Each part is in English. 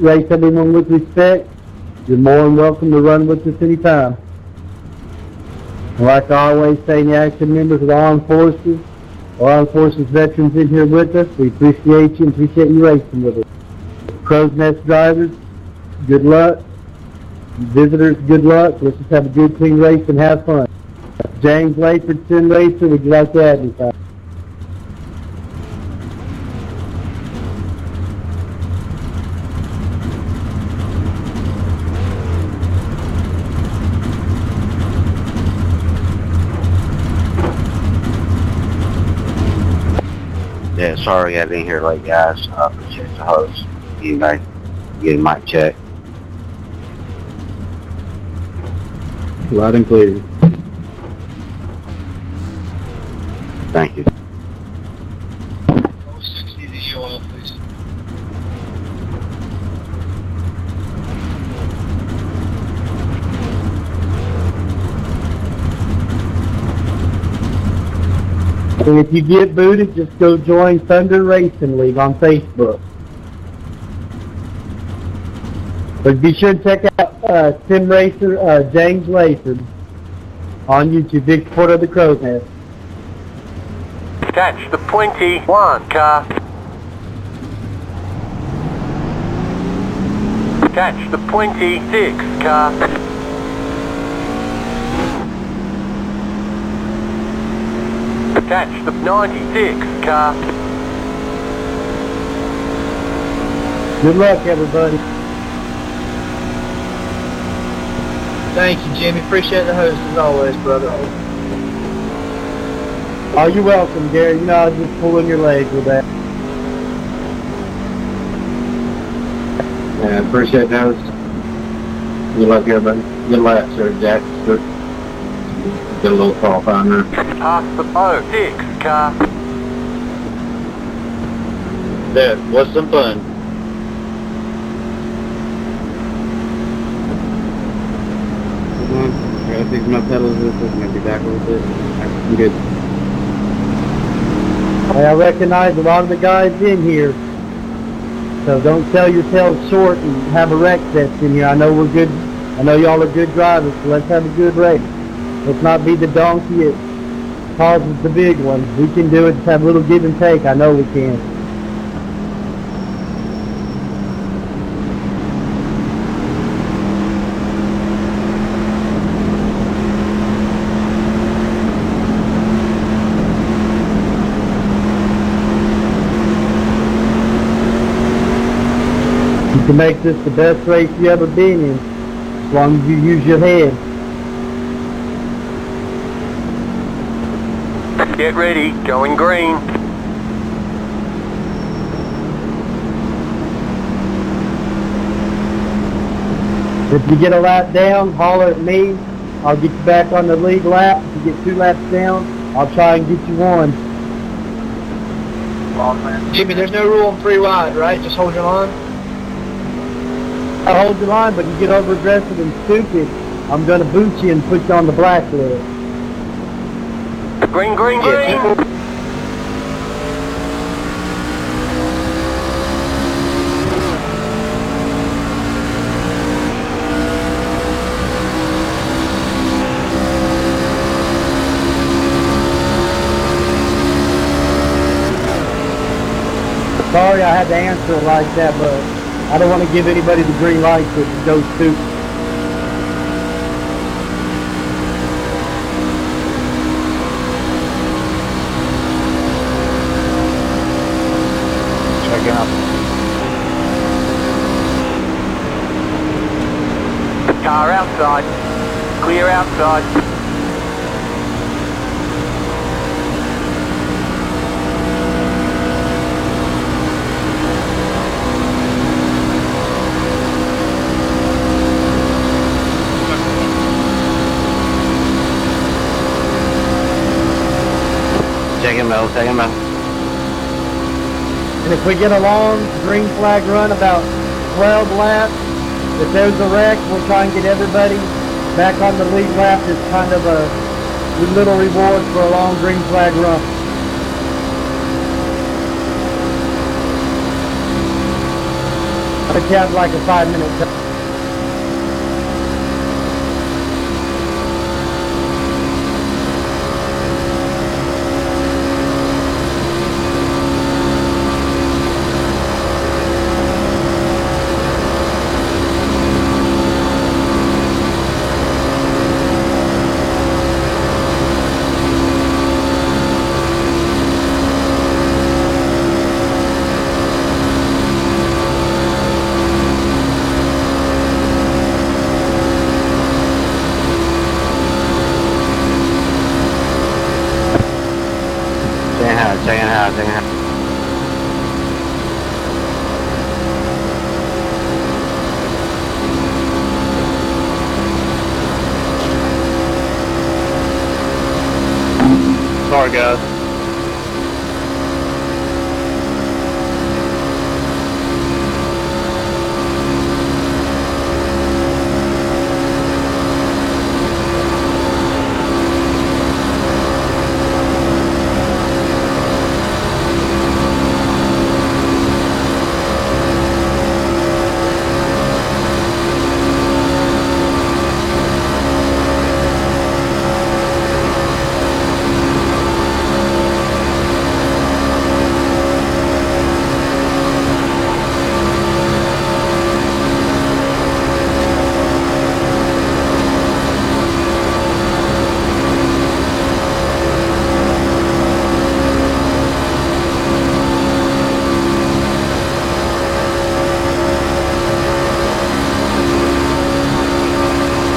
race everyone with respect. You're more than welcome to run with us anytime. And like I always say, the active members of the Armed Forces veterans in here with us, we appreciate you and appreciate you racing with us. Crow's Nest drivers, good luck. Visitors, good luck. Let's just have a good, clean race and have fun. James Layford, Sim Racer, would you like to advertise? Yeah, sorry I didn't hear late, guys. I appreciate the host. Anyway, getting mic check. Loud and clear. Thank you. And if you get booted, just go join Thunder Racing League on Facebook. But be sure to check out Sim Racer, James Layford on YouTube. Big supporter of the Crow's Nest. Catch the 21 car. Catch the 26 car. Catch the 96 car. Good luck, everybody. Thank you, Jimmy. Appreciate the host as always, brother. Oh, you're welcome, Gary. You know, I was just pulling your leg with that. Yeah, appreciate the host. Good luck, everybody. Good luck, sir, Jack. Get a little cough on there. Past the 06 car. That was some fun. I gotta fix my pedals this week and I'll be back with it. I'm good. Hey, I recognize a lot of the guys in here. So don't sell yourselves short and have a wreck test in here. I know we're good. I know y'all are good drivers, so let's have a good race. Let's not be the donkey that causes the big one. We can do it. Just have a little give and take. I know we can. You can make this the best race you ever been in, as long as you use your head. Get ready, going green. If you get a lap down, holler at me. I'll get you back on the lead lap. If you get 2 laps down, I'll try and get you 1. Jimmy, there's no rule on 3 wide, right? Just hold your line. I hold your line, but you get over aggressive and stupid, I'm going to boot you and put you on the blacklist. Green, green, green. Sorry I had to answer it like that, but I don't want to give anybody the green light that goes stupid. Check out. Car outside. Clear outside. Take him out. And if we get a long green flag run, about 12 laps, if there's a wreck, we'll try and get everybody back on the lead lap. It's kind of a little reward for a long green flag run. It sounds like a 5-minute time. Second house. Sorry, guys.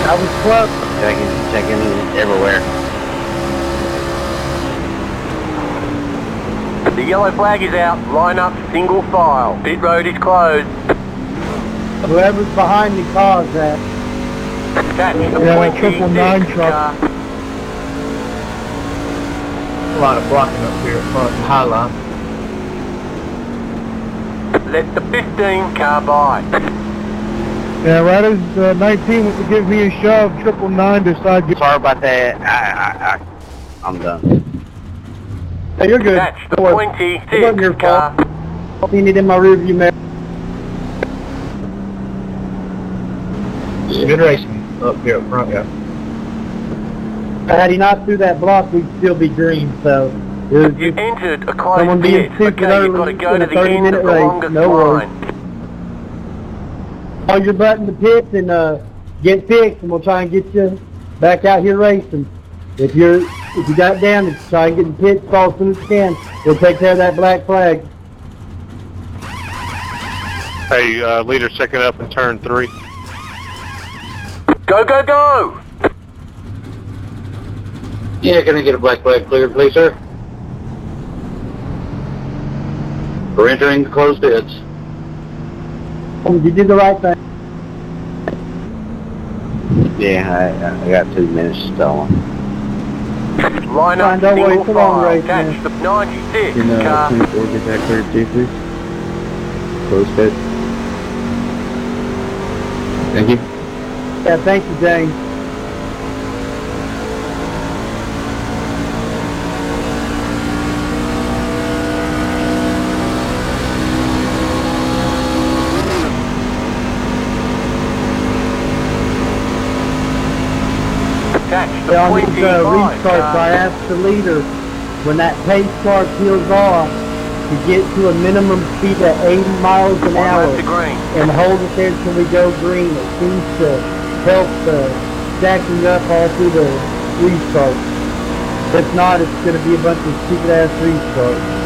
I was close. Checking everywhere. The yellow flag is out. Line up single file. Pit road is closed. Whoever's behind me calls that. Catch the Yeah, 26 999 truck. car. A lot of blocking up here at front, high line. Let the 15 car by. Yeah, right as 19 went to give me a shove, 999 decided. Sorry about that. I'm done. Hey, you're good. Catch the It wasn't your 26 car. fault. Seen it in my rearview mirror. Good racing up here up front, yeah. Had he not through that block, we'd still be green. So it was You just entered a closed someone being pit. stupid Okay, you've got early to go in to a the end of 30-minute the race. longest No worries. line. Call your butt in the pits and get fixed, and we'll try and get you back out here racing. If you got damage, try and get in the pits as soon as you can. We'll take care of that black flag. Hey, leader, second up in turn 3. Go, go, go! Yeah, can I get a black flag cleared, please, sir? We're entering the closed pits. You did the right thing. Yeah, I got 2 minutes stolen. Line Fine, up don't worry, single it's a long file. race, Catch man. the 96 Can car. 24 get that cleared too, please? Close pit. Thank you. Yeah, thank you, James. Catch the Yeah, on these 25 restarts, I car. asked the leader when that pace car peels off to get to a minimum speed at 80 miles an One hour lap to green. and hold it there till we go green. It seems to help stacking up all through the restart. If not, it's going to be a bunch of stupid-ass restarts.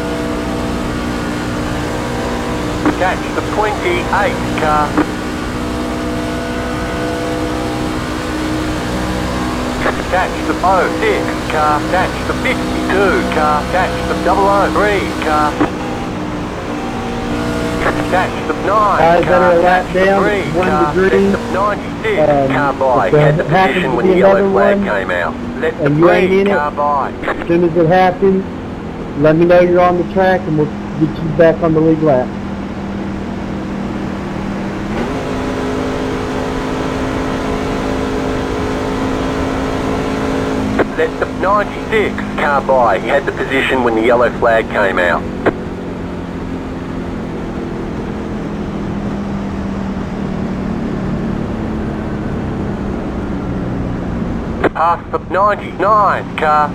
Catch the 28 car. Catch the 06 car. Catch the 52 car. Catch the 003 car. Catch the 9 Guys that car. are a lap Catch the down, 3 one car. to green. Let the 96 Um, car by. if there Had the happens position to when be the yellow another flag one, came out. Let the and you ain't in green it, car by. As soon as it happens, let me know you're on the track and we'll get you back on the lead lap. Let the 96 car by. He had the position when the yellow flag came out. Past the 99 car.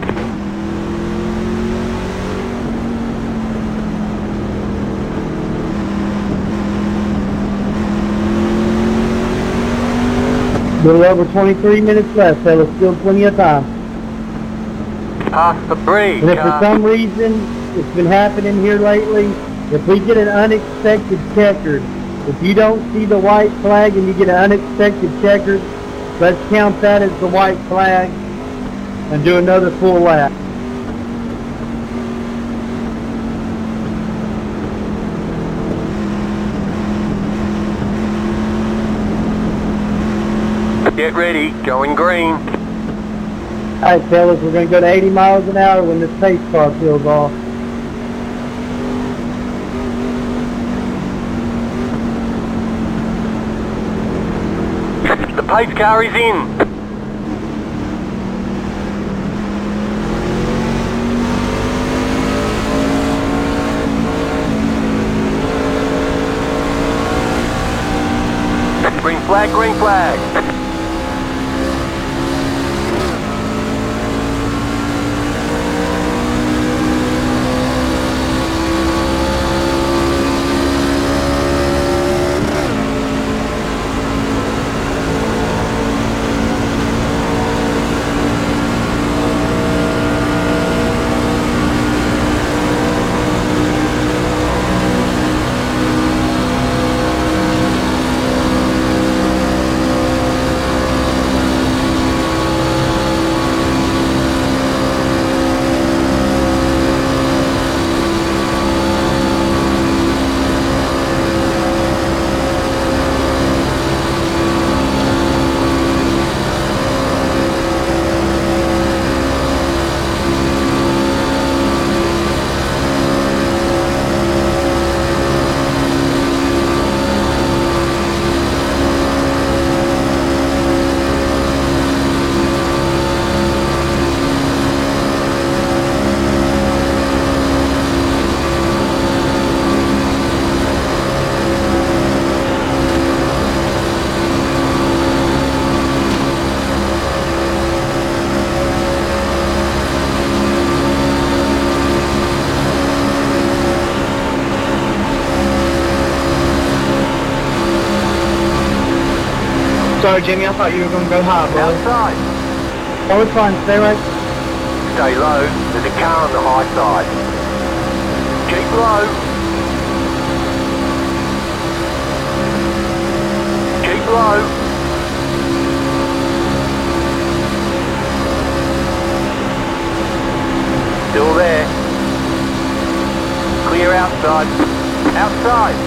Little over 23 minutes left, fellas. Still plenty of time. Past the 3 And if for car. some reason it's been happening here lately, if we get an unexpected checkered, if you don't see the white flag and you get an unexpected checkered, let's count that as the white flag and do another full lap. Get ready, going green. All right, fellas, we're going to go to 80 miles an hour when this pace car peels off. The pace car is in. Green flag, green flag. Sorry, Jimmy, I thought you were going to go high, bro. Outside. Oh, it's fine. Stay right. Stay low. There's a car on the high side. Keep low. Keep low. Still there. Clear outside. Outside.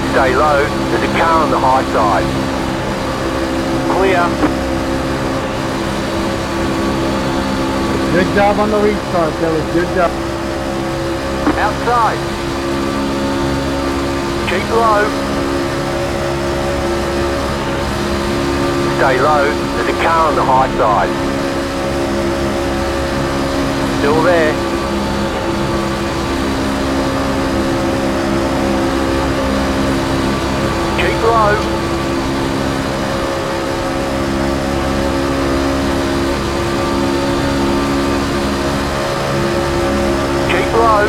Stay low. There's a car on the high side. Clear. Good job on the restart, fellas. Good job. Outside. Keep low. Stay low. There's a car on the high side. Still there. Keep low. Keep low.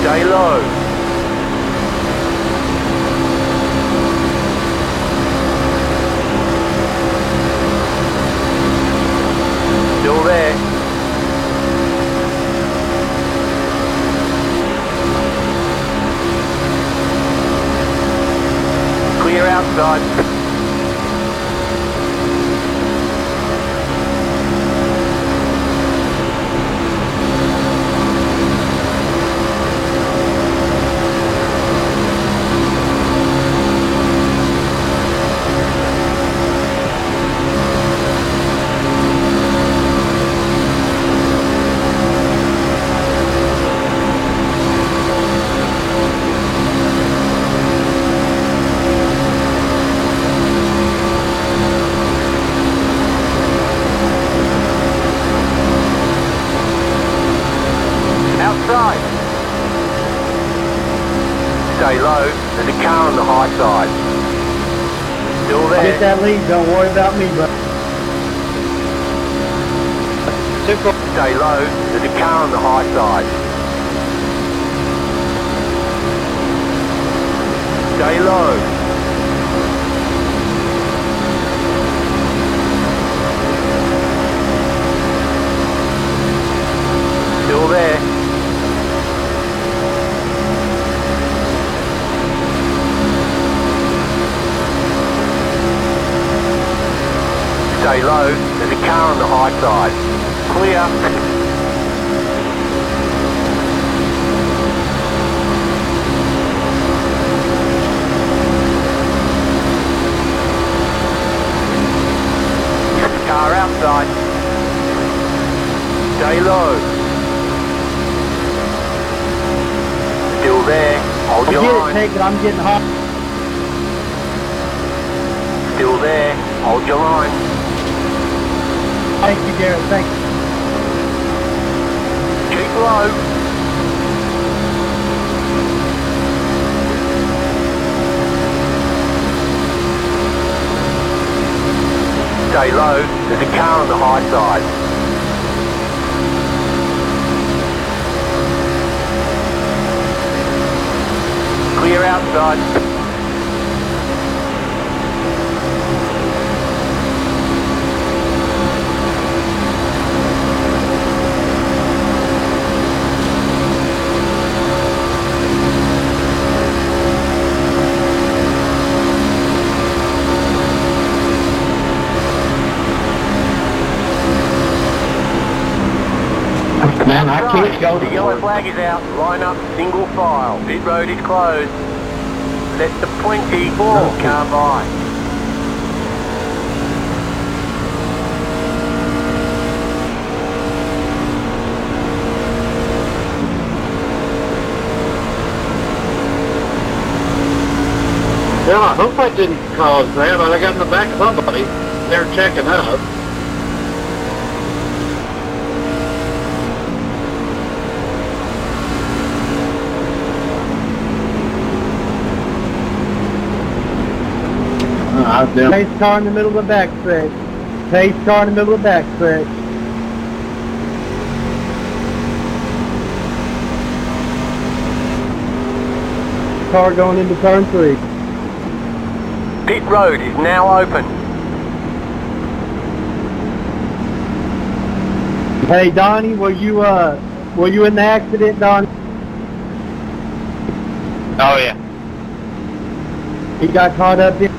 Stay low. Still there. Clear outside. Stay low. There's a car on the high side. Still Get there. that lead, don't worry about me, bud. Stay low. There's a car on the high side. Stay low. Still there. Stay low. There's a car on the high side. Clear. Car outside. Stay low. Still there. Hold your Get it, line. take it, I'm getting hot. Still there. Hold your line. Thank you, Garrett, thank you. Keep low. Stay low. There's a car on the high side. Clear outside. Man, I can't go The to yellow work. flag is out. Line up single file. Pit road is closed. Let the 24 car by. Yeah, I hope I didn't cause that. I got in the back of somebody. They're checking up. Pace car in the middle of the back stretch. Pace car in the middle of the back stretch. Car going into turn 3. Pit road is now open. Hey Donnie, were you in the accident, Donnie? Oh, yeah. He got caught up in.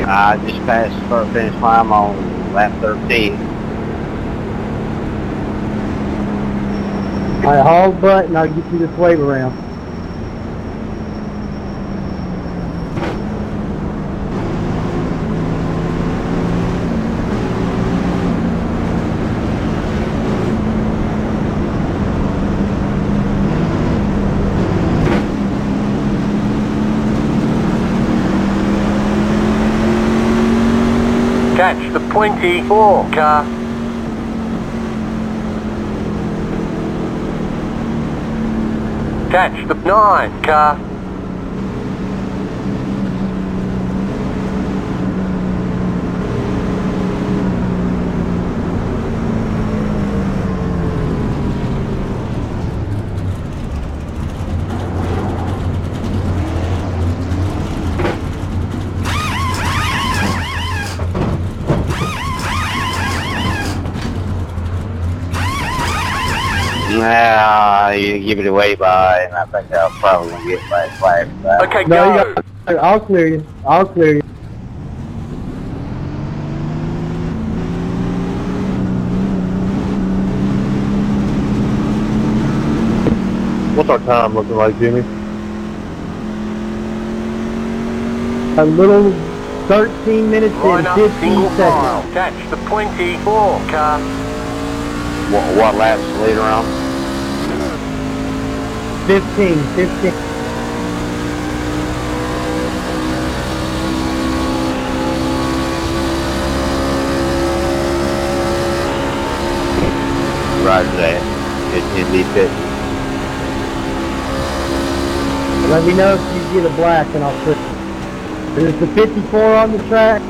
I just passed the start finish line on lap 13. Alright, hold button, I'll get you this wave around. Catch the 24 car. Catch the 9 car. Nah, you give it away by, and I think I'll probably gonna get my flag back. Okay, No, go. you got, I'll clear you. I'll clear you. What's our time looking like, Jimmy? A little 13 minutes Line up and 15 single seconds. file. Catch the 24 car. What laps later on? 15. Roger that. It'd be 50. Let me know if you get a black and I'll put it. There's the 54 on the track.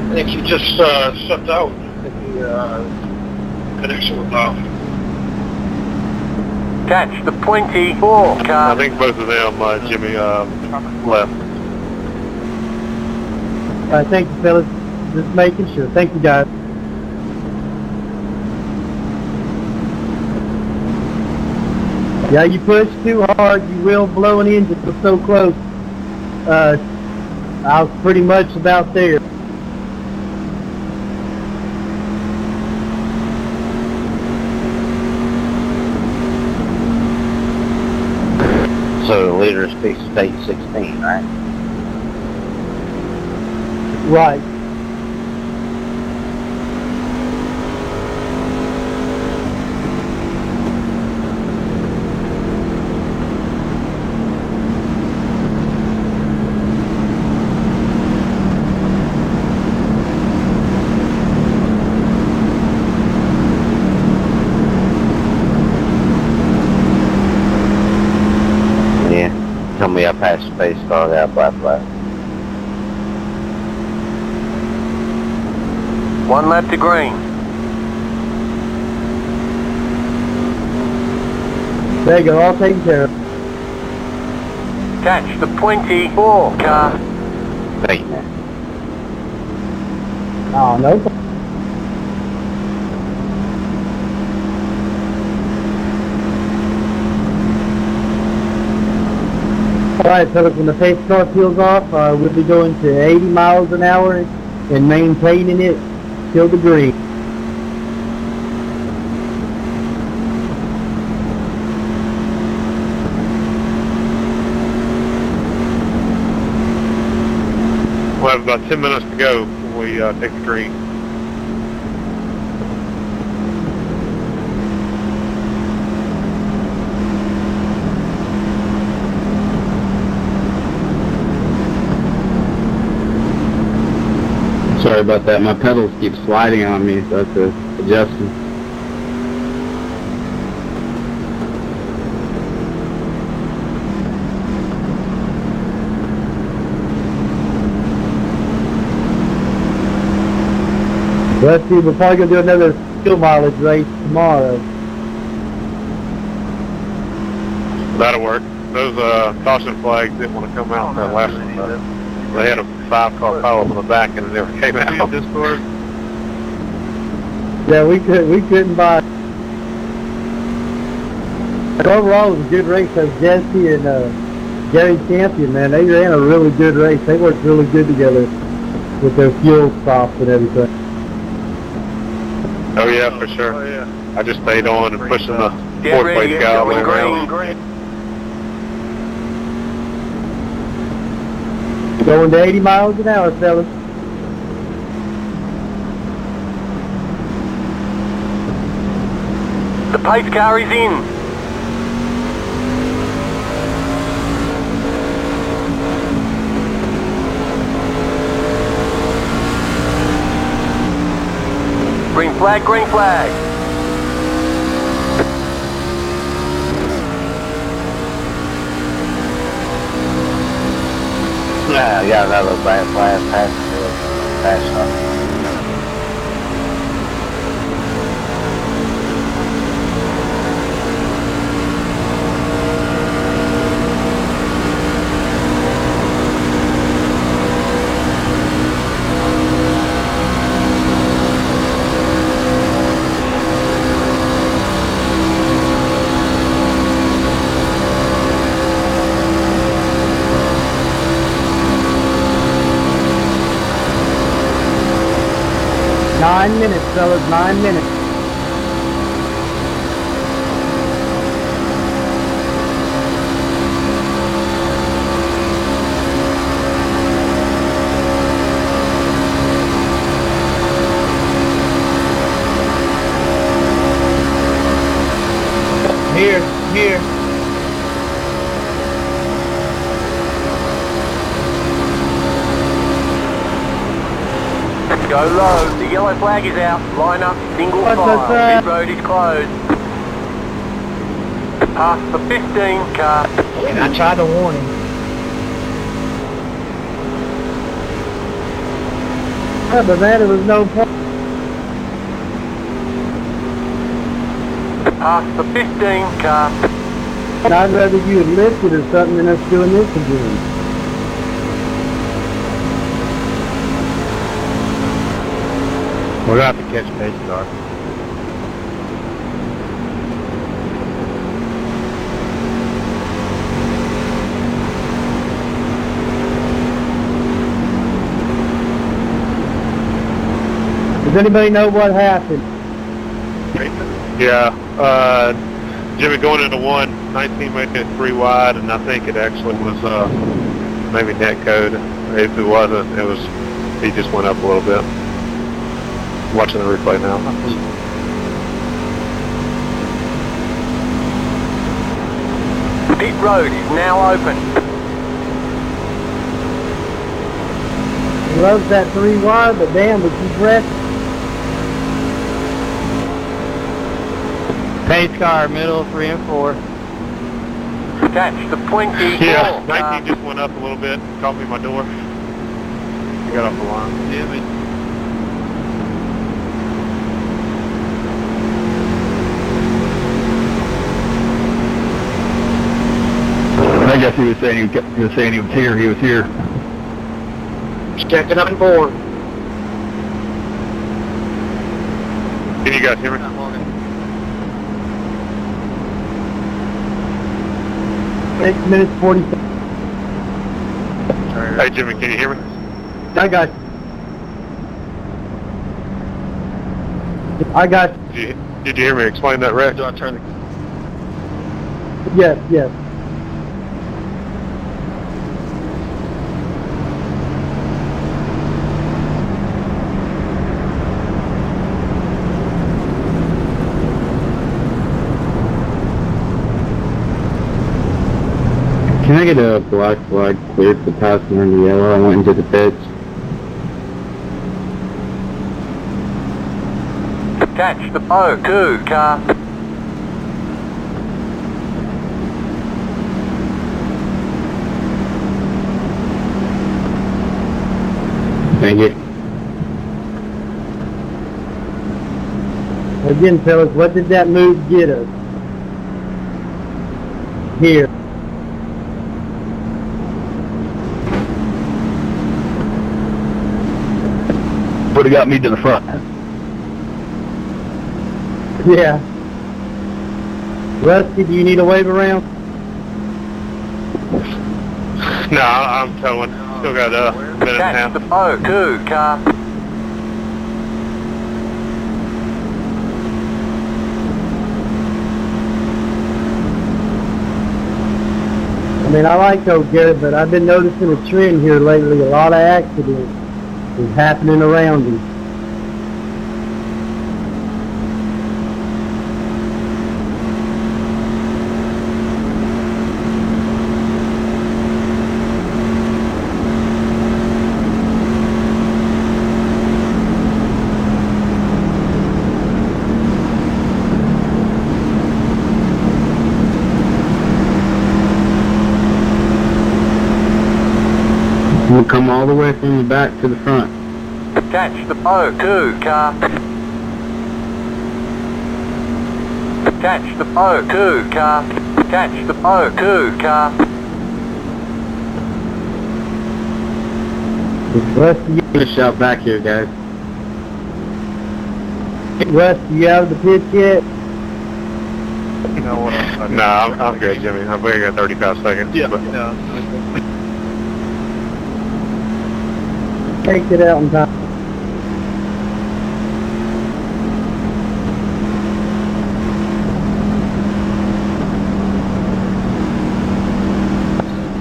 I think you just stepped out. The connection was off. Catch the 24 car. I think both of them, Jimmy, left. All right, thank you, fellas. Just making sure. Thank you, guys. Yeah, you push too hard, you will blow an engine. We're so close. I was pretty much about there. So the leader is state 16, right? Right. Yeah. Tell me I passed space car that black flag. One lap to green. There you go, all taken care of. Catch the 24 car. Thank you, man. Oh, no. Alright, fellas, when the pace car peels off, we'll be going to 80 miles an hour and maintaining it till the green. We'll have about 10 minutes to go before we take the green. Sorry about that. My pedals keep sliding on me, so I have to adjust them. Let's see, we're probably going to do another fuel mileage race tomorrow. That'll work. Those caution flags didn't want to come out that last one. They had a 5-car pileup on the back and it never came out. Discord. Yeah, we couldn't buy. Overall, it was a good race. Because Jesse and Gary Champion, man, they ran a really good race. They worked really good together with their fuel stops and everything. Oh yeah, for sure. Oh, yeah. I just stayed on and pushing the Get fourth ready, place guy all the way going around. green. Going to 80 miles an hour, fellas. The pace car is in. Green flag, green flag. Yeah, I got another black flag pass up. Nine minutes, fellas, 9 minutes. Here. Go low. The yellow flag is out. Line up, single What's file. that? Pit road is closed. Past the 15 car. And I tried to warn him. But man, there was no point. Past the 15 car. I'd rather you had lifted or something than us doing this again. We're gonna have to catch pace car. Does anybody know what happened? Yeah, Jimmy going into 19 made it 3 wide, and I think it actually was, maybe net code. If it wasn't, he just went up a little bit. Watching the replay now. Pit road is now open. He loves that 3 wide, but damn, was he breath. Pace car, middle, 3 and 4. Catch the 24 Yeah, car. 19 just went up a little bit, caught me at my door. I got off the line. Jimmy. I guess he was saying he was here. He was here. Checking up and forward. Can you guys hear me? 6 minutes 47. Hey Jimmy, can you hear me? I got you. I got you. Did you hear me explain that, Rex? Do I turn the... Yes, yes. Can I get a black flag cleared for passing on the yellow? I went into the pits. Catch the 02 car. Thank you. Again, fellas, what did that move get us? Here. Would have got me to the front. Yeah. Rusty, do you need a wave around? No, I'm towing. Still got a minute and a Catch half. the 02 car. I mean, I like those, Garrett, but I've been noticing a trend here lately. A lot of accidents is happening around him. We'll come all the way from the back to the front. Catch the 02 car. Catch the 02 car. Catch the 02 car. Rusty, Finish out back here, guys. Rusty, you out of the pits yet? No, I'm good, Jimmy. I've only got 35 seconds. Yeah. But Take it out in time.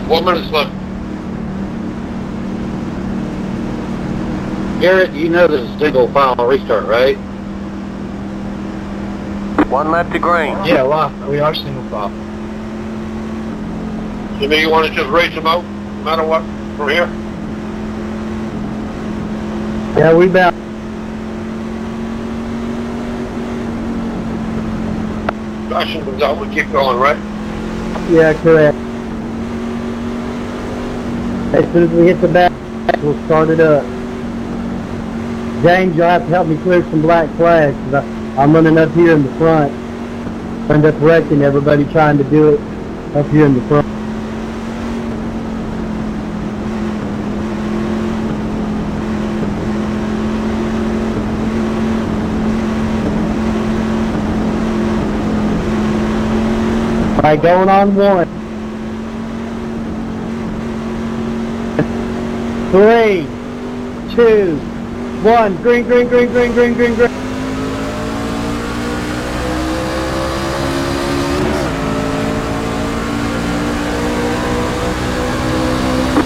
One minute left. Garrett, you know this is single file restart, right? 1 lap to green. Yeah, well, we are single file. Jimmy, you want to just race them out, no matter what, from here? Yeah, we bound. Caution was out, we keep going, right? Yeah, correct. As soon as we hit the back, we'll start it up. James, you'll have to help me clear some black flags, because I'm running up here in the front. End up wrecking everybody trying to do it up here in the front. All right, going on 1. 3, 2, 1. Green, green, green, green, green, green, green.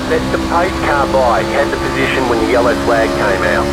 Let the pace car by. Had the position when the yellow flag came out.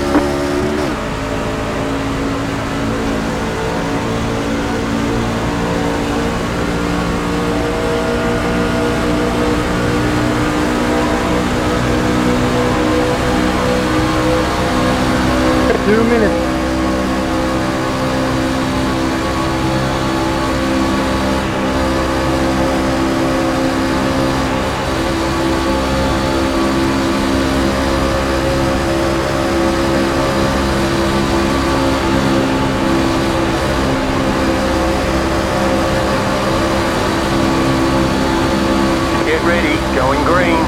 Get ready, going green.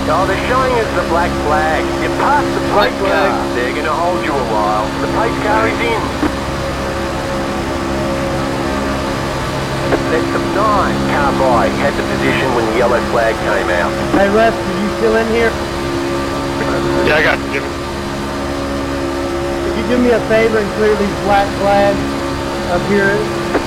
Oh, they're showing us the black flag. You passed the pace car. They're going to hold you a while. The pace car is in. Let the 9 car by. Had the position when the yellow flag came out. Hey, Russ, are you still in here? Yeah, I got you, Jimmy. Could you do me a favor and clear these black flags up here?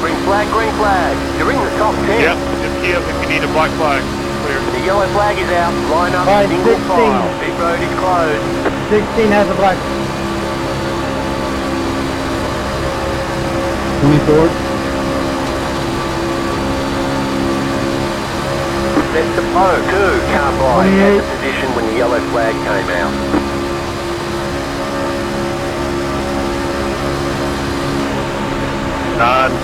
Green flag, green flag. You're in the top 10. Yep, just give if you need a black flag. Clear. The yellow flag is out. Line up, Right, single 16. file. Pit road is closed. 16 has a black. 24. Let the 2 car by. Had the position when the yellow flag came out. Nine.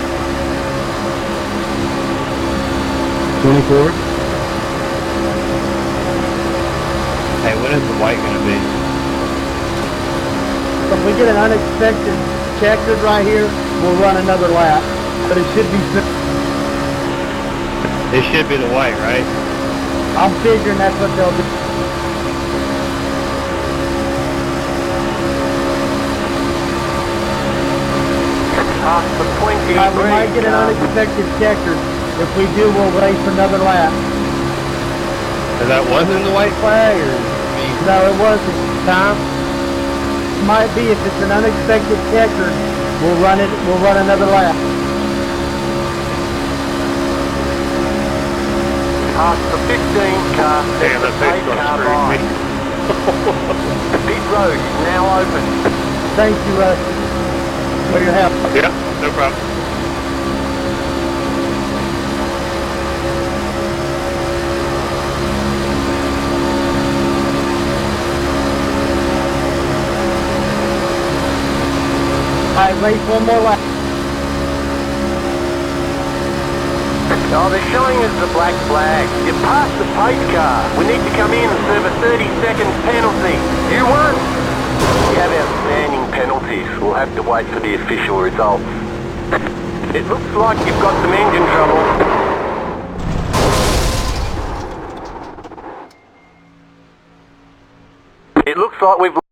24. Hey, when is the white gonna be? So if we get an unexpected checkered right here, we'll run another lap. But it should be. It should be the white, right? I'm figuring that's what they'll do. Past the 20 We might get an unexpected checkered. If we do, we'll race another lap. Cause that wasn't the white flag, or? No, it wasn't. Tom? Might be if it's an unexpected checkered, we'll run another lap. Past the 15 car. Damn, that pace car car screwed by. me. The pit road is now open. Thank you, Russ, for your help. Yeah, no problem. All right, race one more lap. Oh, they're showing us the black flag. You passed the pace car. We need to come in and serve a 30-second penalty. You won. We have outstanding penalties. We'll have to wait for the official results. It looks like you've got some engine trouble. It looks like we've